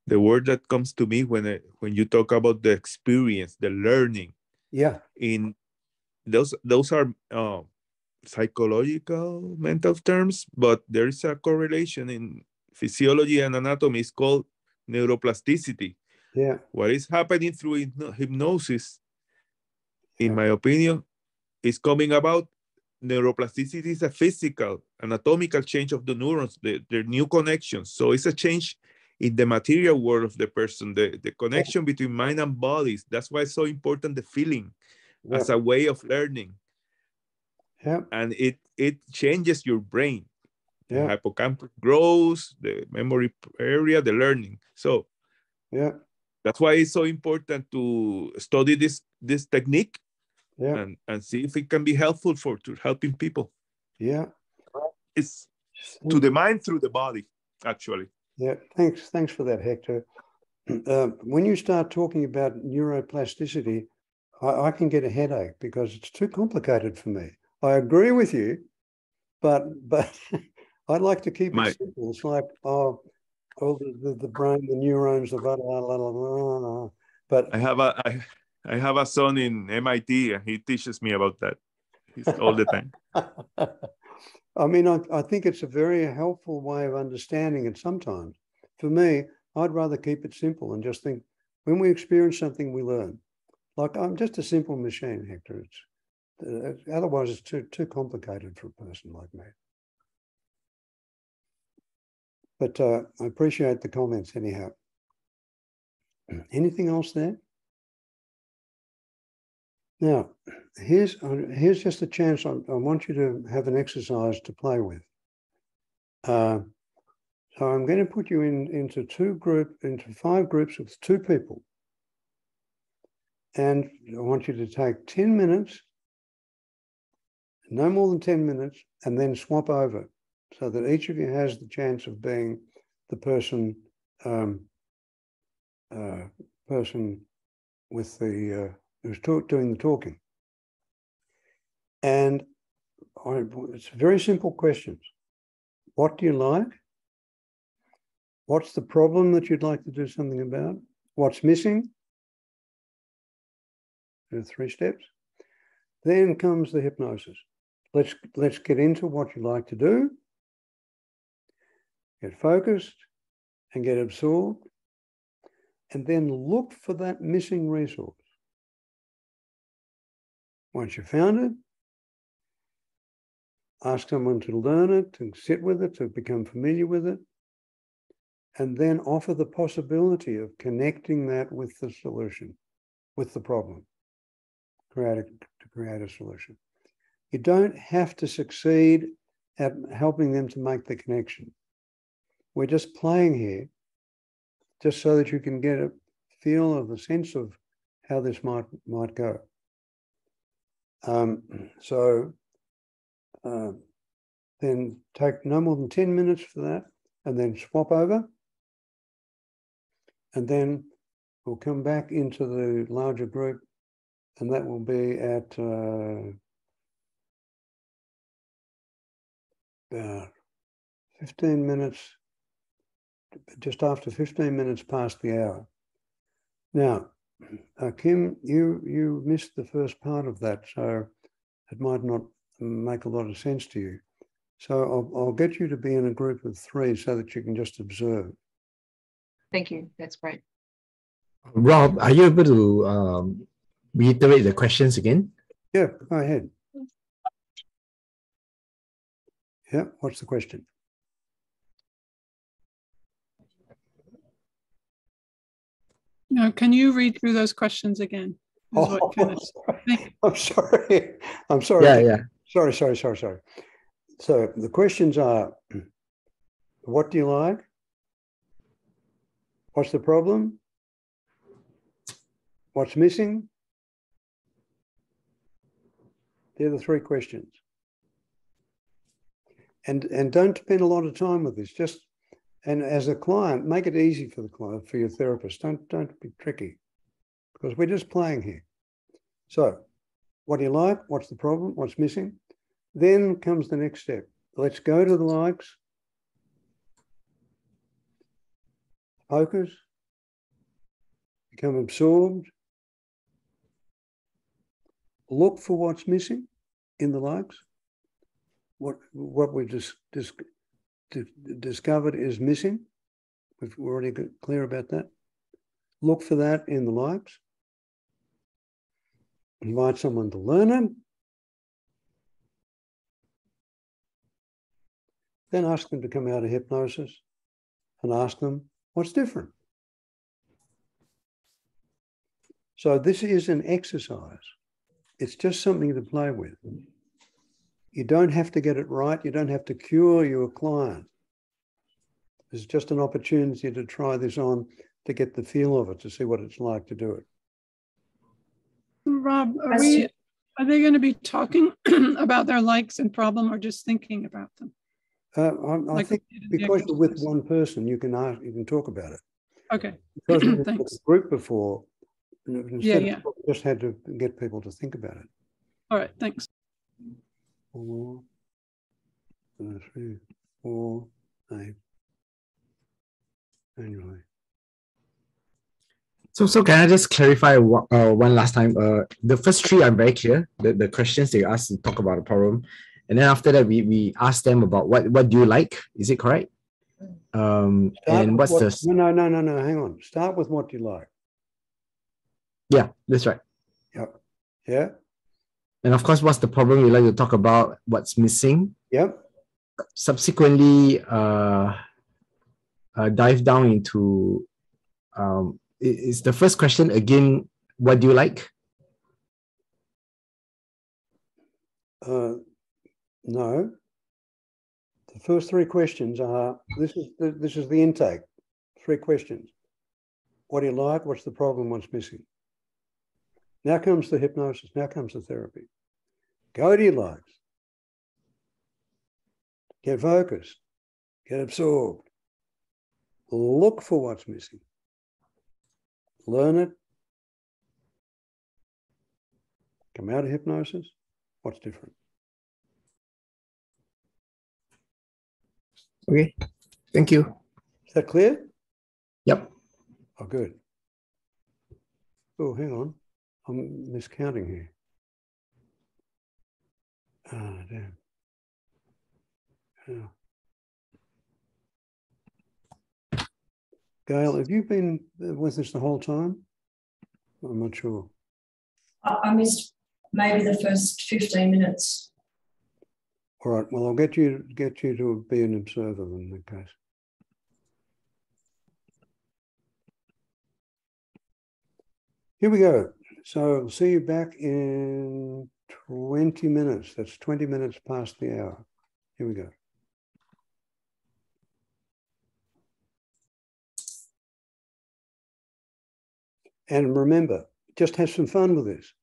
The word that comes to me when you talk about the experience, the learning. Yeah. In those are psychological mental terms, but there is a correlation in physiology and anatomy. It's called neuroplasticity. Yeah. What is happening through hypnosis, in my opinion, is coming about. Neuroplasticity is a physical, anatomical change of the neurons, their new connections. So it's a change in the material world of the person, the connection between mind and bodies. That's why it's so important, the feeling as a way of learning. Yeah. And it changes your brain. The Yeah. hippocampus grows, the memory area, the learning. So yeah, that's why it's so important to study this technique. Yeah. And see if it can be helpful to helping people. Yeah. It's to the mind through the body, actually. Yeah, thanks for that, Hector. When you start talking about neuroplasticity, I can get a headache because it's too complicated for me. I agree with you, but I'd like to keep it simple. It's like, the brain, the neurons, the blah, blah, blah, blah, blah. But I have a son in MIT and he teaches me about that. He's all the time. I mean, I think it's a very helpful way of understanding it sometimes. For me, I'd rather keep it simple and just think, when we experience something, we learn. Like, I'm just a simple machine, Hector. Otherwise, it's too complicated for a person like me. But I appreciate the comments anyhow. Anything else there? Now, here's just a chance. I want you to have an exercise to play with. So I'm going to put you into 5 groups of 2 people. And I want you to take 10 minutes, no more than 10 minutes, and then swap over so that each of you has the chance of being the person with the who's doing the talking. And it's very simple questions. What do you like? What's the problem that you'd like to do something about? What's missing? There are 3 steps. Then comes the hypnosis. Let's get into what you like to do. Get focused and get absorbed. And then look for that missing resource. Once you've found it, ask someone to learn it, to sit with it, to become familiar with it, and then offer the possibility of connecting that with the solution, with the problem, to create a solution. You don't have to succeed at helping them to make the connection. We're just playing here, just so that you can get a feel of the sense of how this might go. Then take no more than 10 minutes for that, and then swap over. And then we'll come back into the larger group, and that will be at 15 minutes, just after 15 minutes past the hour. Now, Kim, you missed the first part of that, so it might not make a lot of sense to you. So I'll get you to be in a group of 3 so that you can just observe. Thank you. That's great. Rob, are you able to reiterate the questions again? Yeah, go ahead. Yeah, what's the question? No, can you read through those questions again? Is what kind of I'm sorry. I'm sorry. Yeah. Sorry. So the questions are, what do you like? What's the problem? What's missing? They're the 3 questions. And don't spend a lot of time with this. Just, and as a client, make it easy for the client, for your therapist. Don't be tricky, because we're just playing here. So, what do you like? What's the problem? What's missing? Then comes the next step. Let's go to the likes. Focus. Become absorbed. Look for what's missing in the likes. What we just discovered is missing. We've already got clear about that. Look for that in the likes. Invite someone to learn it. Then ask them to come out of hypnosis and ask them what's different. So this is an exercise. It's just something to play with. You don't have to get it right. You don't have to cure your client. It's just an opportunity to try this on, to get the feel of it, to see what it's like to do it. Rob, are they going to be talking about their likes and problem, or just thinking about them? I think because you're with one person, you can talk about it. Okay. Because we Thanks. with a group before, instead Yeah. of just had to get people to think about it. All right, thanks. 4, 3, 4, 8. Anyway. So can I just clarify one last time? The first 3 I'm very clear. The questions they asked to talk about the problem, and then after that we asked them about what do you like? Is it correct? And what's the No. Hang on. Start with what you like. Yeah, that's right. Yep. Yeah. And of course, what's the problem? We like to talk about what's missing. Yep. Subsequently, dive down into is the first question again, what do you like? No. The first 3 questions are, this is the intake. 3 questions. What do you like? What's the problem? What's missing? Now comes the hypnosis. Now comes the therapy. Go to your likes. Get focused. Get absorbed. Look for what's missing. Learn it. Come out of hypnosis. What's different? Okay, thank you. Is that clear? Yep. Oh, good. Oh, hang on. I'm miscounting here. Ah, damn. Yeah. Gail, have you been with us the whole time? I'm not sure. I missed maybe the first 15 minutes. All right. Well, I'll get you to be an observer in that case. Here we go. So I'll see you back in 20 minutes. That's 20 minutes past the hour. Here we go. And remember, just have some fun with this.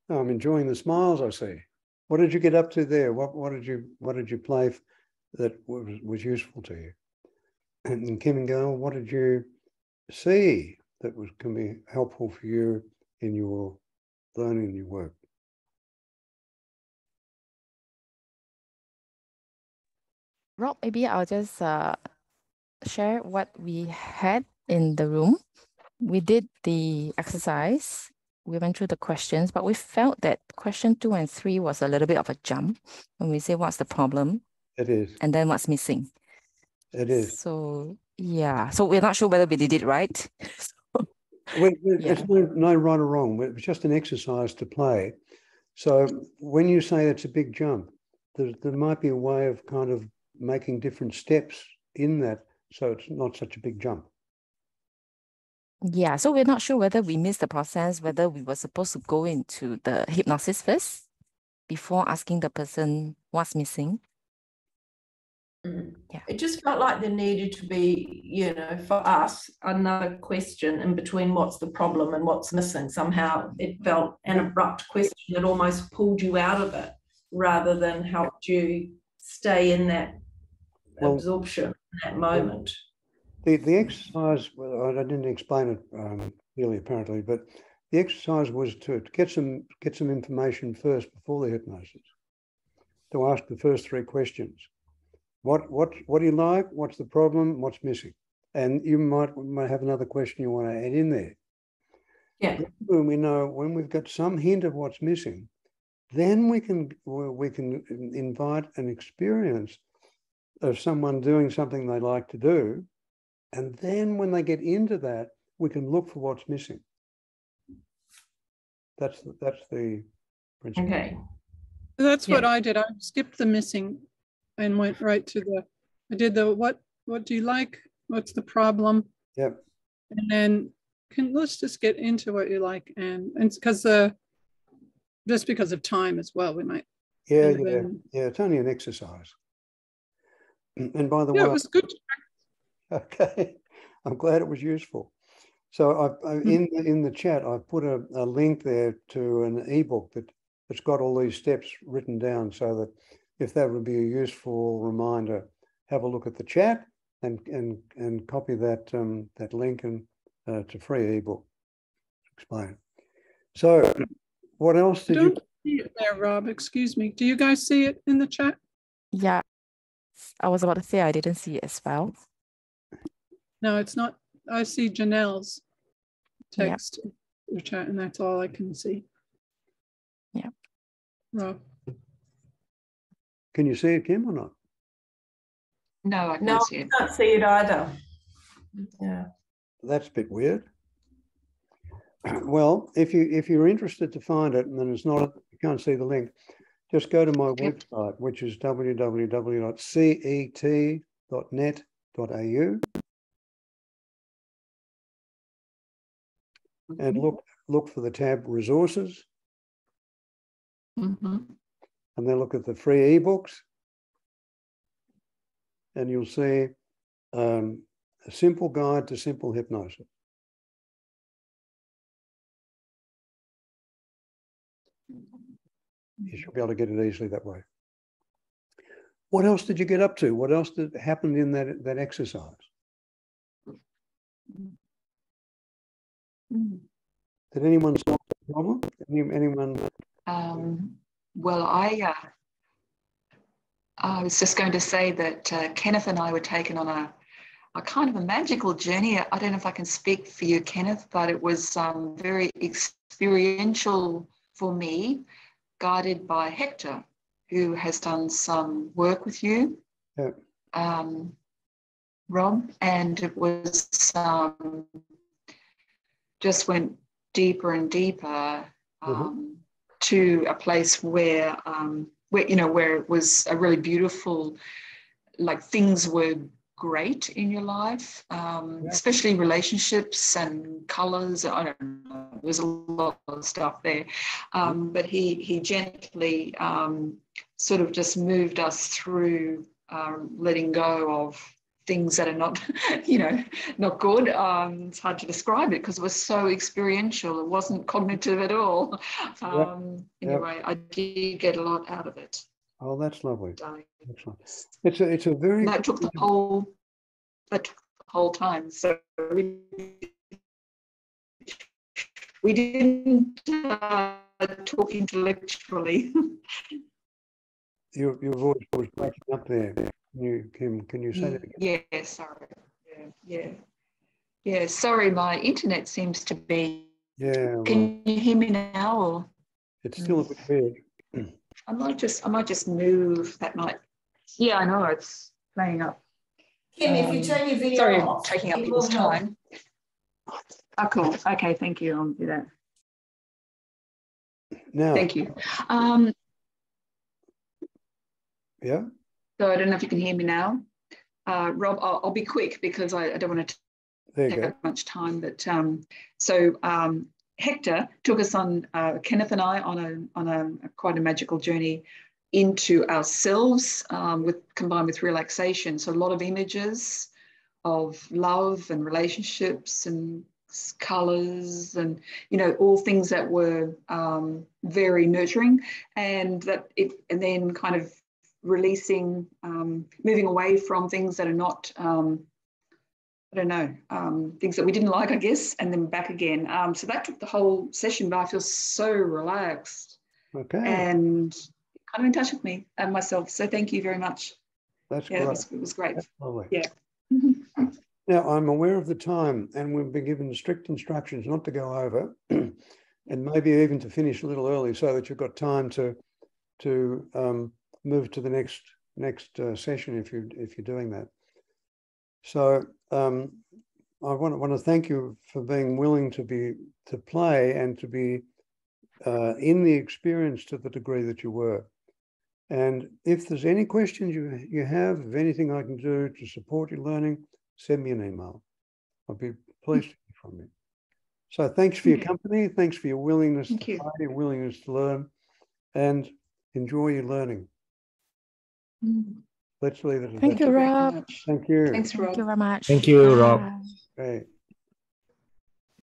Oh, I'm enjoying the smiles I see. What did you get up to there? What did you play that was useful to you? And Kim and Gail, what did you see that can be helpful for you in your learning and your work? Rob, maybe I'll just share what we had in the room. We did the exercise. We went through the questions, but we felt that question 2 and 3 was a little bit of a jump when we say what's the problem. It is. And then what's missing. It is. So, yeah. So we're not sure whether we did it right. It's no right or wrong. It's just an exercise to play. So when you say it's a big jump, there might be a way of kind of making different steps in that, so it's not such a big jump. Yeah, so we're not sure whether we missed the process, whether we were supposed to go into the hypnosis first before asking the person what's missing. Yeah. It just felt like there needed to be, you know, for us, another question in between what's the problem and what's missing. Somehow it felt an abrupt question that almost pulled you out of it rather than helped you stay in that absorption in that moment. The exercise, well, I didn't explain it really apparently, but the exercise was to get some information first before the hypnosis, to ask the first 3 questions. What do you like? What's the problem? What's missing? And you might have another question you want to add in there. Yeah. When we know, when we've got some hint of what's missing, then we can invite an experience of someone doing something they like to do. And then when they get into that, we can look for what's missing. That's the principle. Okay. That's what I did. I skipped the missing and went right to I did the what do you like? What's the problem? Yep. And then let's just get into what you like, and because just because of time as well, we might. Yeah. It's only an exercise. And by the way, it was good. Okay, I'm glad it was useful. So in the chat, I put a link there to an ebook that's got all these steps written down, so that if that would be a useful reminder, have a look at the chat and copy that that link, and it's a free ebook. Explain. So, what else did you see it there, Rob? Excuse me. Do you guys see it in the chat? Yeah, I was about to say I didn't see it as well. No, it's not. I see Janelle's text in the chat, and that's all I can see. Yeah. Rob. Can you see it, Kim, or not? No, I can't see it. I can't see it either. Yeah. That's a bit weird. Well, if you're interested to find it, and then it's not, you can't see the link, just go to my website, which is www.cet.net.au, and look for the tab resources, and then look at the free ebooks, and you'll see a simple guide to simple hypnosis. You should be able to get it easily that way. What else did you get up to? What else happened in that exercise? Did anyone solve the problem? Anyone? Well, I was just going to say that Kenneth and I were taken on a kind of a magical journey. I don't know if I can speak for you, Kenneth, but it was very experiential for me, guided by Hector, who has done some work with you, Rob, and it was just went deeper and deeper to a place where it was a really beautiful, like things were great in your life, especially relationships and colors. I don't know, there's a lot of stuff there. But he gently sort of just moved us through letting go of things that are not, you know, not good. It's hard to describe it because it was so experiential. It wasn't cognitive at all. Anyway, I did get a lot out of it. Oh, that's lovely. Excellent. It's a very. And that took the whole time. So we didn't talk intellectually. Your voice was breaking up there. Can you say that again? Yeah, sorry. Yeah. Sorry, my internet seems to be. Yeah. Can you hear me now? Or? It's still a bit weird. I might just move. That might. Yeah, I know it's playing up. Kim, if you turn your video sorry, off, taking up people's time. Oh, cool. Okay, thank you. I'll do that. Now. Thank you. Yeah. So I don't know if you can hear me now. Rob, I'll be quick because I don't want to take up much time. But Hector took us on, Kenneth and I, on a quite a magical journey into ourselves, combined with relaxation. So a lot of images of love and relationships and colors and, you know, all things that were very nurturing, and then kind of releasing, moving away from things that are not, I don't know, things that we didn't like, I guess, and then back again. So that took the whole session, but I feel so relaxed. Okay. And kind of in touch with me and myself. So thank you very much. That's great. It was great. That's lovely. Yeah. Now, I'm aware of the time, and we've been given strict instructions not to go over, and maybe even to finish a little early so that you've got time to move to the next session if you're doing that. So I want to thank you for being willing to play and to be in the experience to the degree that you were. And if there's any questions you have, if anything I can do to support your learning, send me an email. I'll be pleased to hear from you. So thanks for your company. Thanks for your willingness to play, your willingness to learn, and enjoy your learning. Let's leave it at that. Thank you, Rob. Thank you. Thanks, Rob. Thank you very much. Thank you, Rob. Okay.